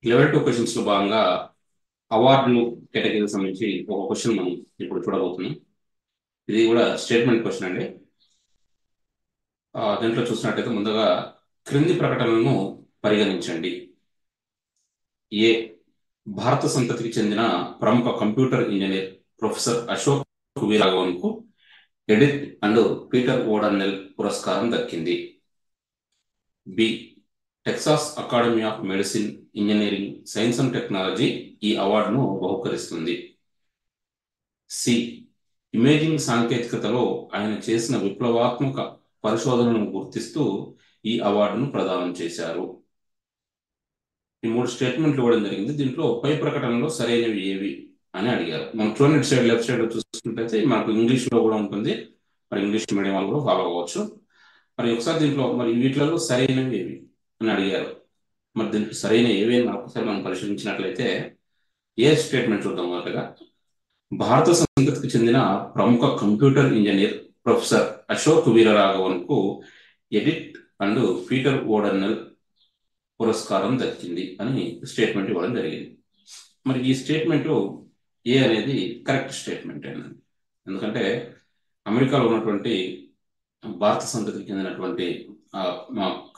Level 2 questions లో భాగంగా అవార్డులు కేటగిరీకి సంబంధించి ఒక క్వశ్చన్ మనం ఇప్పుడు చూడబోతున్నాం. ఇది కూడా స్టేట్మెంట్ క్వశ్చన్ అండి. దీంట్లో చూసినట్టయితే ముందుగా క్రింది ప్రకటనలను పరిగణించండి. ఏ, భారత సంతతికి చెందిన ప్రముఖ computer engineer professor Ashok Veeraghavan కు ఎడిత్ అండ్ పీటర్ ఓడర్నెల్ పురస్కారం దక్కింది. బి, Texas academy of medicine, engineering, science and technology ఈ అవార్డును బహుకరిస్తుంది. సి, ఇమేజింగ్ సాంకేతికతలో ఆయన చేసిన విప్లవాత్మక పరిశోధనలను గుర్తిస్తూ ఈ అవార్డును ప్రదానం చేశారు. ఈ 3 స్టేట్మెంట్లు ఇవ్వడం జరిగింది. దీంట్లో పై ప్రకటనలో సరైనవి ఏవి అని అడిగారు. మనం చూడండి, సైడ్ లెఫ్ట్ సైడ్ లో చూసుకుంటే మనకు ఇంగ్లీష్ లో కూడా ఉంటుంది. మరి ఇంగ్లీష్ మీడియం వాళ్ళు కూడా ఫాలో అవ్వచ్చు. మరి ఒకసారి దీంట్లో మరి వీటిలలో సరైనవి ఏవి అని అడిగారు. మరి దీంట్లో సరైన ఏవి అని ఒకసారి మనం పరిశీలించినట్లయితే ఏ స్టేట్మెంట్ చూద్దాం. మొదటగా, భారత సంతతికి చెందిన ప్రముఖ computer engineer professor Ashok Veeraraghavan కు ఎడిత్ అండ్ పీటర్ ఓడర్నెల్ పురస్కారం దక్కింది అని స్టేట్మెంట్ ఇవ్వడం జరిగింది. మరి ఈ స్టేట్మెంట్ ఏ అనేది కరెక్ట్ స్టేట్మెంట్ అయినది. ఎందుకంటే అమెరికాలో ఉన్నటువంటి భారత సంతతికి చెందినటువంటి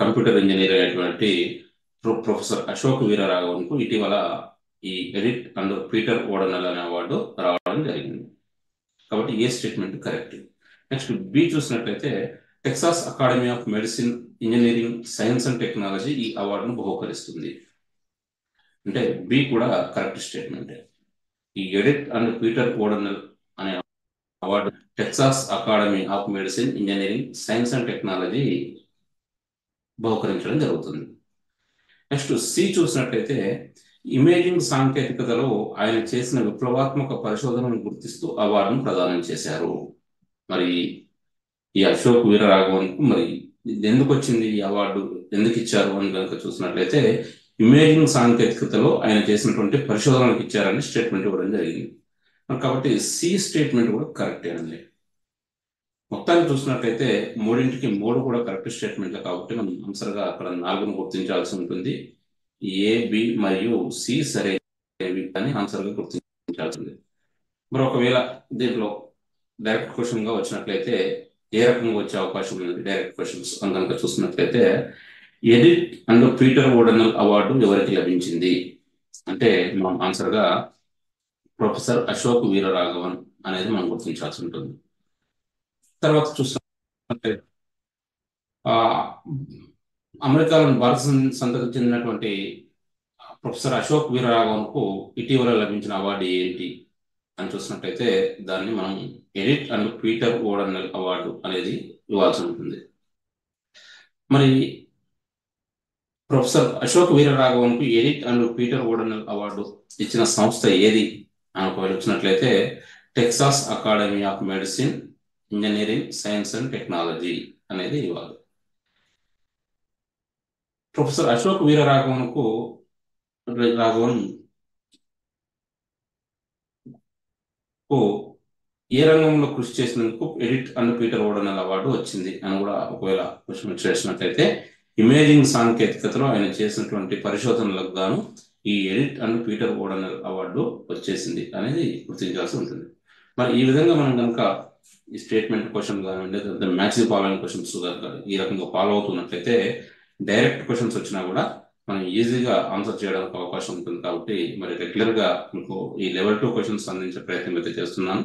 కంప్యూటర్ ఇంజనీర్ అయినటువంటి ప్రొఫెసర్ అశోక్ వీరరాఘవన్ కు ఇటీవల ఈ ఎడిత్ అండ్ పీటర్ ఓడర్నెల్ అనే అవార్డు రావడం జరిగింది. కాబట్టి A statement correct. Next B చూసినట్లయితే Texas academy of medicine, engineering, science and technology ఈ అవార్డును బహుకరిస్తుంది. అంటే బి కూడా కరెక్ట్ స్టేట్మెంట్. ఈ ఎడిత్ అండ్ పీటర్ ఓడర్నెల్ అనే award Texas academy of medicine, engineering, science and Technology బహుకరించడం జరుగుతుంది. నెక్స్ట్ సి చూసినట్లయితే ఇమేజింగ్ సాంకేతికతలో ఆయన చేసిన విప్లవాత్మక పరిశోధనను గుర్తిస్తూ అవార్డును ప్రదానం చేశారు. మరి ఈ అశోక్ వీరరాఘవన్ కు మరి ఎందుకు వచ్చింది ఈ అవార్డు, ఎందుకు ఇచ్చారు అని కనుక చూసినట్లయితే ఇమేజింగ్ సాంకేతికతలో ఆయన చేసినటువంటి పరిశోధనలకు ఇచ్చారని స్టేట్మెంట్ ఇవ్వడం జరిగింది. కాబట్టి సి స్టేట్మెంట్ కూడా కరెక్ట్ అండి. మొత్తాన్ని చూసినట్లయితే 3ంటికి 3 కూడా కరెక్ట్ స్టేట్మెంట్లు. కాబట్టి మనం ఆన్సర్గా అక్కడ 4ను గుర్తించాల్సి ఉంటుంది. ఏ, బి మరియు సి సరైనవి అని ఆన్సర్గా గుర్తించాల్సింది. మరి ఒకవేళ దీంట్లో డైరెక్ట్ క్వశ్చన్ గా వచ్చినట్లయితే ఏ రకంగా వచ్చే అవకాశం ఉంది? డైరెక్ట్ క్వశ్చన్స్ కనుక చూసినట్లయితే ఎడిత్ అండ్ పీటర్ ఓడర్నెల్ అవార్డు ఎవరికి లభించింది అంటే మనం ఆన్సర్గా ప్రొఫెసర్ అశోక్ వీరరాఘవన్ అనేది మనం గుర్తించాల్సి ఉంటుంది. తర్వాత చూసినట్లయితే అమెరికాలోని భారత సంతతికి చెందినటువంటి ప్రొఫెసర్ అశోక్ వీరరాఘవన్ కు ఇటీవల లభించిన అవార్డు ఏంటి అని చూసినట్లయితే దాన్ని మనం ఎడిత్ అండ్ పీటర్ ఓడర్నెల్ అవార్డు అనేది ఇవ్వాల్సి ఉంటుంది. మరి ప్రొఫెసర్ అశోక్ వీరరాఘవన్ కు ఎడిత్ అండ్ పీటర్ ఓడర్నెల్ అవార్డు ఇచ్చిన సంస్థ ఏది అని ఒకవేళ వచ్చినట్లయితే Texas academy of medicine, engineering, science and technology అనేది ఇవ్వాలి. ప్రొఫెసర్ అశోక్ వీరరాఘవన్ కు ఏ రంగంలో కృషి చేసినందుకు ఎడిత్ అండ్ పీటర్ ఓడర్నెల్ అవార్డు వచ్చింది అని కూడా ఒకవేళ క్వశ్చన్ చేసినట్లయితే ఇమేజింగ్ సాంకేతికతలో ఆయన చేసినటువంటి పరిశోధనలకు గాను ఈ ఎడిత్ అండ్ పీటర్ ఓడర్నెల్ అవార్డు వచ్చేసింది అనేది గుర్తించాల్సి ఉంటుంది. మరి ఈ విధంగా మనం కనుక ఈ స్టేట్మెంట్ క్వశ్చన్ కానివ్వండి, మ్యాథ్స్ ఫాలోయింగ్ క్వశ్చన్స్ ఈ రకంగా ఫాలో అవుతున్నట్లయితే డైరెక్ట్ క్వశ్చన్స్ వచ్చినా కూడా మనం ఈజీగా ఆన్సర్ చేయడానికి అవకాశం ఉంటుంది. కాబట్టి మరి రెగ్యులర్ గా మీకు ఈ లెవెల్ 2 క్వశ్చన్స్ అందించే ప్రయత్నం అయితే చేస్తున్నాను.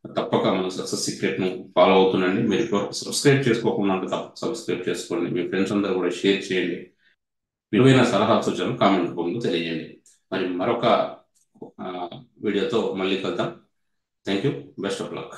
తప్పక మన సక్సెస్ సీక్రెట్ ను ఫాలో అవుతుండండి. మీరు సబ్స్క్రైబ్ చేసుకోకుండా తప్పక సబ్స్క్రైబ్ చేసుకోండి. మీ ఫ్రెండ్స్ అందరూ కూడా షేర్ చేయండి. విలువైన సలహా సూచనలు కామెంట్ రూపంలో తెలియజేయండి. మరి మరొక వీడియోతో మళ్ళీ కలుద్దాం. Thank you. Best of luck.